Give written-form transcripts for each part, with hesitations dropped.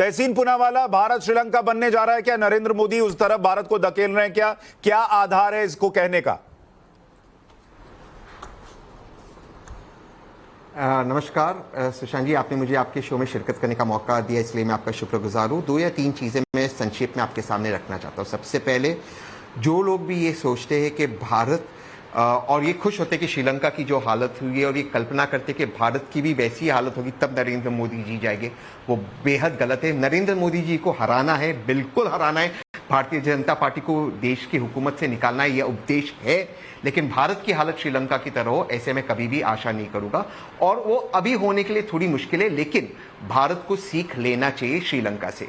तहसीन पूनावाला, भारत श्रीलंका बनने जा रहा है क्या? नरेंद्र मोदी उस तरफ भारत को धकेल रहे हैं क्या? क्या आधार है इसको कहने का? नमस्कार सुशांत जी, आपने मुझे आपके शो में शिरकत करने का मौका दिया, इसलिए मैं आपका शुक्रगुजार हूँ। 2 या 3 चीज़ें मैं संक्षेप में आपके सामने रखना चाहता हूँ। सबसे पहले, जो लोग भी ये सोचते हैं कि भारत और ये खुश होते कि श्रीलंका की जो हालत हुई है और ये कल्पना करते कि भारत की भी वैसी हालत होगी तब नरेंद्र मोदी जी जाएंगे, वो बेहद गलत है। नरेंद्र मोदी जी को हराना है, बिल्कुल हराना है। भारतीय जनता पार्टी को देश की हुकूमत से निकालना है, यह उपदेश है। लेकिन भारत की हालत श्रीलंका की तरह हो, ऐसे में कभी भी आशा नहीं करूंगा। और वो अभी होने के लिए थोड़ी मुश्किल है, लेकिन भारत को सीख लेना चाहिए श्रीलंका से।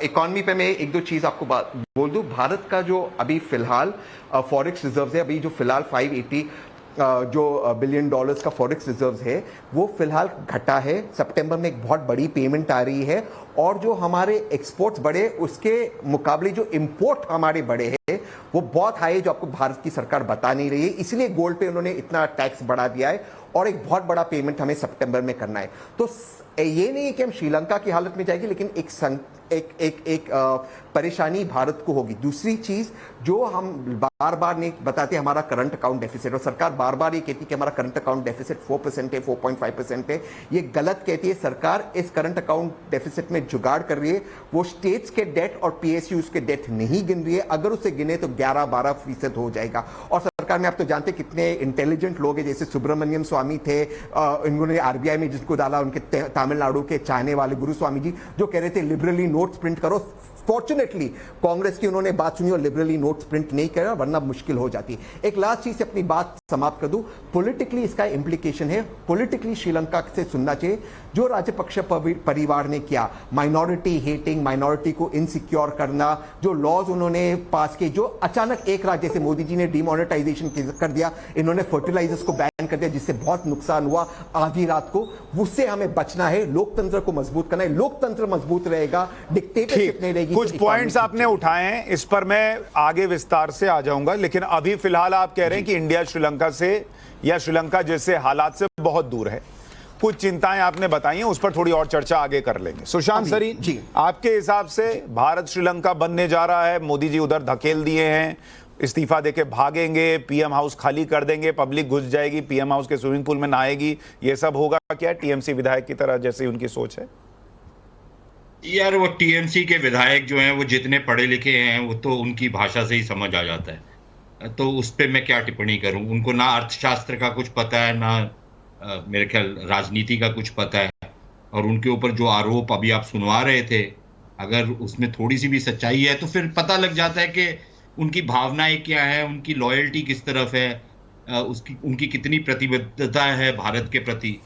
इकॉनमी पे मैं 1-2 चीज आपको बोल दूं। भारत का जो अभी फिलहाल फॉरेक्स रिजर्व है, अभी जो फिलहाल 580 जो बिलियन डॉलर्स का फॉरेक्स रिजर्व है, वो फिलहाल घटा है। सितंबर में एक बहुत बड़ी पेमेंट आ रही है, और जो हमारे एक्सपोर्ट्स बढ़े उसके मुकाबले जो इंपोर्ट हमारे बढ़े हैं वो बहुत हाई है, जो आपको भारत की सरकार बता नहीं रही है। इसलिए गोल्ड पे उन्होंने इतना टैक्स बढ़ा दिया है, और एक बहुत बड़ा पेमेंट हमें सितंबर में करना है। तो ये नहीं है कि हम श्रीलंका की हालत में जाएंगे, लेकिन एक परेशानी भारत को होगी। दूसरी चीज जो हम बार बार नहीं बताते, हमारा करंट अकाउंट डेफिसिट, और सरकार बार बार ये कहती है कि हमारा करंट अकाउंट डेफिसिट 4% है, 4.5% है। ये गलत कहती है। सरकार इस करंट अकाउंट डेफिसिट में जुगाड़ कर रही है। वो स्टेट्स के डेट और पीएसयूज के डेट नहीं गिन रही है। अगर उसे गिने तो 11-12% हो जाएगा। और सरकार में आप तो जानते कितने इंटेलिजेंट लोग हैं, जैसे सुब्रमण्यम स्वामी थे, इन्होंने आरबीआई में जिसको डाला, उनके तमिलनाडु के चाहने वाले गुरुस्वामी जी, जो कह रहे थे लिबरली नोट्स प्रिंट करो। फॉर्चुनेटली कांग्रेस की उन्होंने बात सुनी और लिबरली नोट्स प्रिंट नहीं करा, वरना मुश्किल हो जाती। एक लास्ट चीज से अपनी बात समाप्त कर दूं। पॉलिटिकली इसका इंप्लीकेशन है, पॉलिटिकली श्रीलंका से सुनना चाहिए जो राजपक्ष परिवार ने किया, माइनॉरिटी हेटिंग, माइनॉरिटी को इनसिक्योर करना, जो लॉज उन्होंने पास किए, जो अचानक एक रात जैसे मोदी जी ने डिमोनेटाइजेशन कर दिया, इन्होंने फर्टिलाइजर्स को बैन कर दिया, जिससे बहुत नुकसान हुआ आधी रात को। उससे हमें बचना है, लोकतंत्र को मजबूत करना है। लोकतंत्र मजबूत रहेगा, डिक्टेटरशिप नहीं रहेगी। कुछ पॉइंट्स आपने उठाए हैं, इस पर मैं आगे विस्तार से आ जाऊंगा, लेकिन अभी फिलहाल आप कह रहे हैं कि इंडिया श्रीलंका से या श्रीलंका जैसे हालात से बहुत दूर है। कुछ चिंताएं आपने बताई हैं, उस पर थोड़ी और चर्चा आगे कर लेंगे। सुशांत सरीन जी, आपके हिसाब से भारत श्रीलंका बनने जा रहा है, मोदी जी उधर धकेल दिए हैं, इस्तीफा देके भागेंगे, पीएम हाउस खाली कर देंगे, पब्लिक घुस जाएगी, पीएम हाउस के स्विमिंग पूल में नहाएगी, ये सब होगा क्या टीएमसी विधायक की तरह जैसे उनकी सोच है? यार, वो टीएमसी के विधायक जो हैं वो जितने पढ़े लिखे हैं वो तो उनकी भाषा से ही समझ आ जाता है, तो उस पर मैं क्या टिप्पणी करूं। उनको ना अर्थशास्त्र का कुछ पता है, ना मेरे ख्याल राजनीति का कुछ पता है। और उनके ऊपर जो आरोप अभी आप सुनवा रहे थे, अगर उसमें थोड़ी सी भी सच्चाई है तो फिर पता लग जाता है कि उनकी भावनाएं क्या है, उनकी लॉयल्टी किस तरफ है, उनकी कितनी प्रतिबद्धता है भारत के प्रति।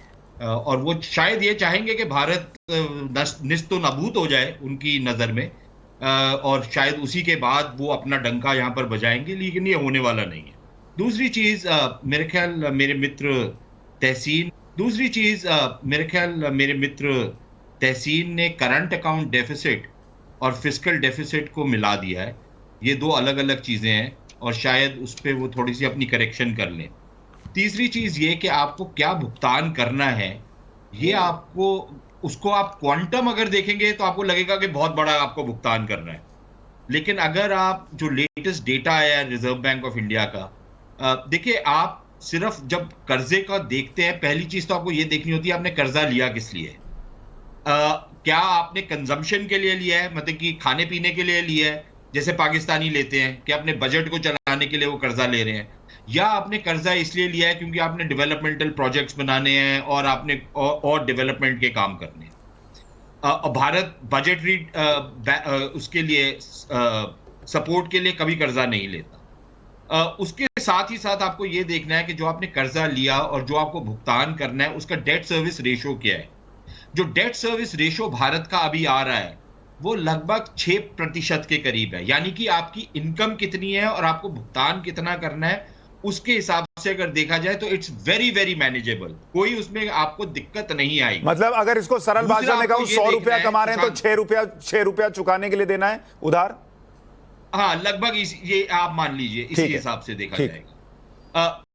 और वो शायद ये चाहेंगे कि भारत निस्तो नाबूद हो जाए उनकी नज़र में, और शायद उसी के बाद वो अपना डंका यहाँ पर बजाएंगे, लेकिन ये होने वाला नहीं है। दूसरी चीज़ मेरे ख्याल मेरे मित्र तहसीन ने करंट अकाउंट डेफिसिट और फिस्कल डेफिसिट को मिला दिया है। ये 2 अलग अलग चीज़ें हैं, और शायद उस पर वो थोड़ी सी अपनी करेक्शन कर लें। तीसरी चीज ये कि आपको क्या भुगतान करना है, ये आपको उसको आप क्वांटम अगर देखेंगे तो आपको लगेगा कि बहुत बड़ा आपको भुगतान करना है। लेकिन अगर आप जो लेटेस्ट डेटा आया है रिजर्व बैंक ऑफ इंडिया का, देखिए, आप सिर्फ जब कर्जे का देखते हैं, पहली चीज तो आपको ये देखनी होती है आपने कर्जा लिया किस लिए। क्या आपने कंजम्पशन के लिए लिया है, मतलब कि खाने पीने के लिए लिया है, जैसे पाकिस्तानी लेते हैं कि अपने बजट को चलाने के लिए वो कर्जा ले रहे हैं, या आपने कर्जा इसलिए लिया है क्योंकि आपने डेवलपमेंटल प्रोजेक्ट्स बनाने हैं और आपने और डेवलपमेंट के काम करने हैं। भारत बजटरी उसके लिए सपोर्ट के लिए कभी कर्जा नहीं लेता। उसके साथ ही साथ आपको यह देखना है कि जो आपने कर्जा लिया और जो आपको भुगतान करना है उसका डेट सर्विस रेशो क्या है। जो डेट सर्विस रेशो भारत का अभी आ रहा है वो लगभग 6% के करीब है। यानी कि आपकी इनकम कितनी है और आपको भुगतान कितना करना है, उसके हिसाब से अगर देखा जाए तो इट्स वेरी वेरी मैनेजेबल, कोई उसमें आपको दिक्कत नहीं आएगी। मतलब अगर इसको सरल भाषा में कहूं, 100 रुपया कमा रहे हैं तो 6 रुपया चुकाने के लिए देना है उधार। हाँ, लगभग ये आप मान लीजिए इसी हिसाब से देखा जाएगा।